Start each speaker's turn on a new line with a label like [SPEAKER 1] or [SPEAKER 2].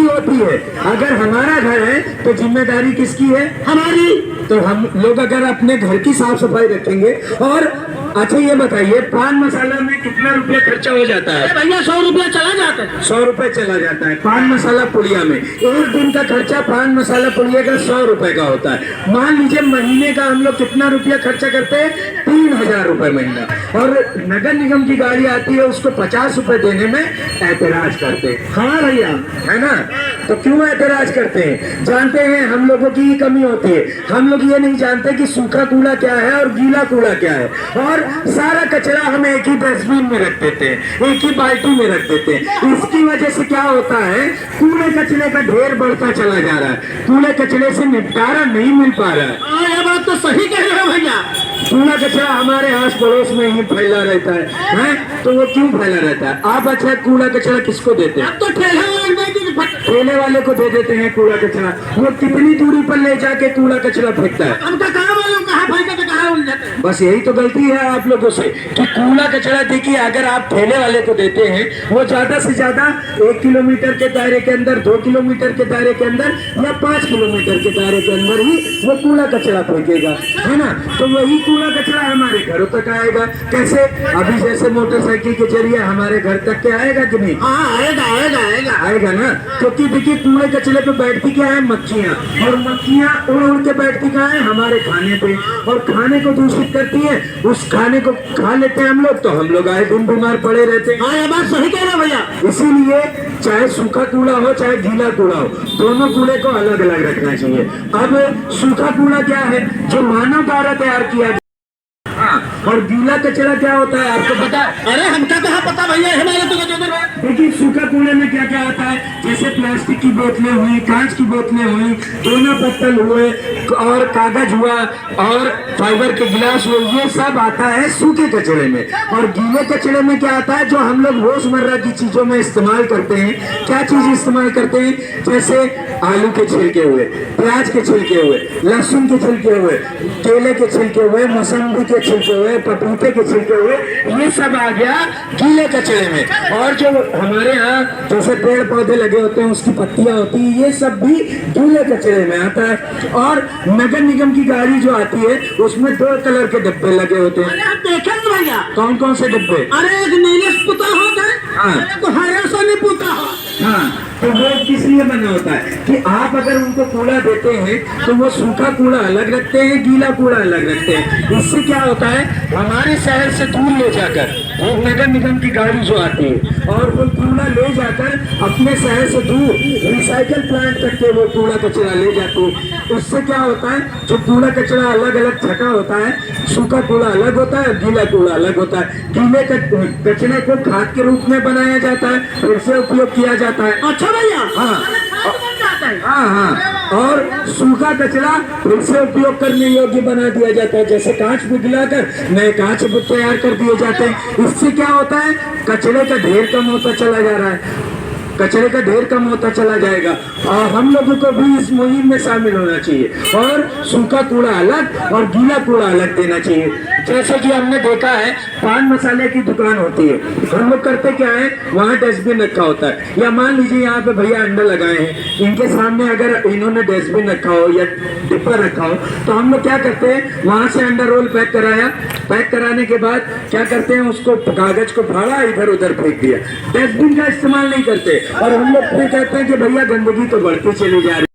[SPEAKER 1] किसकी होती है? अगर हमारा घर है तो जिम्मेदारी किसकी है? हमारी। तो हम लोग अगर अपने घर की साफ सफाई रखेंगे और अच्छा ये बताइए पान मसाला में कितना रुपया खर्चा हो जाता है?
[SPEAKER 2] भैया 100 रुपया चला जाता है।
[SPEAKER 1] 100 रुपए चला जाता है पान मसाला पुड़िया में। एक दिन का खर्चा पान मसाला पुड़िया का 100 रुपए का होता है। मान लीजिए महीने का हम लोग कितना रुपया खर्चा करते हैं? 3000 रुपए महीना। और नगर निगम की गाड़ी आती है उसको 50 रुपए देने में ऐतराज करते हैं। हाँ भैया, है ना? तो क्यों ऐतराज करते हैं? जानते हैं हम लोगों की ही कमी होती है। हम लोग ये नहीं जानते कि सूखा कूड़ा क्या है और गीला कूड़ा क्या है। और सारा कचरा हम एक ही डस्टबिन में रख देते हैं, एक ही बाल्टी में रख देते हैं। इसकी वजह से क्या होता है? कूड़े कचरे का ढेर बढ़ता चला जा रहा है। कूड़े कचरे से निपटारा नहीं मिल पा रहा है।
[SPEAKER 2] ये बात तो सही कह रहे हो भैया।
[SPEAKER 1] कूड़ा कचरा हमारे आस पड़ोस में ही फैला रहता है? तो वो क्यों फैला रहता है? आप अच्छा कूड़ा कचरा किसको देते हैं?
[SPEAKER 2] अब तो
[SPEAKER 1] ठेले वाले को दे देते हैं कूड़ा कचरा। वो कितनी दूरी पर ले जाके कूड़ा कचरा फेंकता है?
[SPEAKER 2] हमका कहाँ मालूम कहाँ फेंके तो कहाँ उलझते हैं।
[SPEAKER 1] बस यही तो गलती है आप लोगों से कि कूड़ा कचरा देखिए अगर आप ठेले वाले को देते हैं वो ज्यादा से ज्यादा 1 किलोमीटर के दायरे के अंदर, 2 किलोमीटर के दायरे के अंदर या 5 किलोमीटर के दायरे के अंदर ही वो कूड़ा कचरा फेंकेगा, है ना? तो वही कूड़ा कचरा हमारे घरों तक आएगा। कैसे? अभी जैसे मोटरसाइकिल के जरिए हमारे घर तक के आएगा कि नहीं?
[SPEAKER 2] हाँ आएगा आएगा आएगा
[SPEAKER 1] आएगा ना। क्योंकि देखिए कूड़े कचरे पे बैठती क्या है? मक्खियाँ। और मक्खियाँ उड़ उड़ के बैठती कहाँ है? हमारे खाने पे। और खाने को दूषित करती है। उस खाने को खा लेते हैं हम लोग तो हम लोग आए दिन बीमार पड़े रहते हैं।
[SPEAKER 2] हाँ ये बात सही कह रहे हो भैया।
[SPEAKER 1] इसीलिए चाहे सूखा कूड़ा हो चाहे गीला कूड़ा हो, दोनों कूड़े को अलग अलग रखना चाहिए। अब सूखा कूड़ा क्या है? जो मानव द्वारा तैयार किया गया। हाँ, और गीला कचरा क्या होता है आपको पता है?
[SPEAKER 2] अरे हमका कहाँ पता भैया, हमारे तो
[SPEAKER 1] देखिए सूखा कूड़े में क्या क्या आता है? जैसे प्लास्टिक की बोतलें हुई, कांच की बोतलें हुई, दोना पत्तल हुए और कागज हुआ और फाइबर के गिलास हुए, ये सब आता है सूखे कचरे में। और गीले कचरे में क्या आता है? जो हम लोग रोजमर्रा की चीजों में इस्तेमाल करते हैं। क्या चीज इस्तेमाल करते हैं? जैसे आलू के छिलके हुए, प्याज के छिलके हुए, लहसुन के छिलके हुए, केले के छिलके हुए, मौसम्बी के छिलके हुए, पपीते के छिलके हुए, ये सब आ गया गीले कचरे में। और जो हमारे यहाँ जैसे पेड़ पौधे लगे होते हैं उसकी पत्तियां होती है, ये सब भी गीले कचरे में आता है। और नगर निगम की गाड़ी जो आती है उसमें 2 कलर के डिब्बे लगे होते हैं।
[SPEAKER 2] देखे भैया
[SPEAKER 1] कौन कौन से डिब्बे?
[SPEAKER 2] अरे एक नीले पुता होता है,
[SPEAKER 1] हाँ।
[SPEAKER 2] तो हरे से नहीं पुता हो।
[SPEAKER 1] हाँ, तो वो किस लिए बना होता है कि आप अगर उनको कूड़ा देते हैं तो वो सूखा कूड़ा अलग रखते हैं, गीला कूड़ा अलग रखते हैं। इससे क्या होता है? हमारे शहर से दूर ले जाकर वो नगर निगम की गाड़ी जो आती है और वो कूड़ा ले जाकर अपने शहर से दूर रिसाइकल प्लांट तक के वो कूड़ा कचरा ले जाती है। उससे क्या होता है? जो कूड़ा कचरा अलग अलग छटा होता है, सूखा कूड़ा अलग होता है, गीला कूड़ा अलग होता है। गीले कचरे को खाद के रूप में बनाया जाता है, फिर से उपयोग किया जाता है।
[SPEAKER 2] अच्छा भैया।
[SPEAKER 1] हाँ हाँ हाँ, और सूखा कचरा फिर से उपयोग करने योग्य बना दिया जाता है। जैसे कांच पिघलाकर नए कांच तैयार कर दिए जाते हैं। इससे क्या होता है? कचरे का ढेर कम होता चला जा रहा है, कचरे का ढेर कम होता चला जाएगा। और हम लोगों को भी इस मुहिम में शामिल होना चाहिए और सूखा कूड़ा अलग और गीला कूड़ा अलग देना चाहिए। जैसे कि हमने देखा है पान मसाले की दुकान होती है, हम लोग करते क्या है? वहाँ डस्टबिन रखा होता है। या मान लीजिए यहाँ पे भैया अंडा लगाए हैं, इनके सामने अगर इन्होंने डस्टबिन रखा हो या डिब्बा रखा हो तो हम लोग क्या करते हैं? वहाँ से अंडा रोल पैक कराया, पैक कराने के बाद क्या करते हैं? उसको कागज को फाड़ा, इधर उधर फेंक दिया। डस्टबिन का इस्तेमाल नहीं करते और हम लोग फिर कहते हैं कि भैया गंदगी तो बढ़ती चली जा रही है।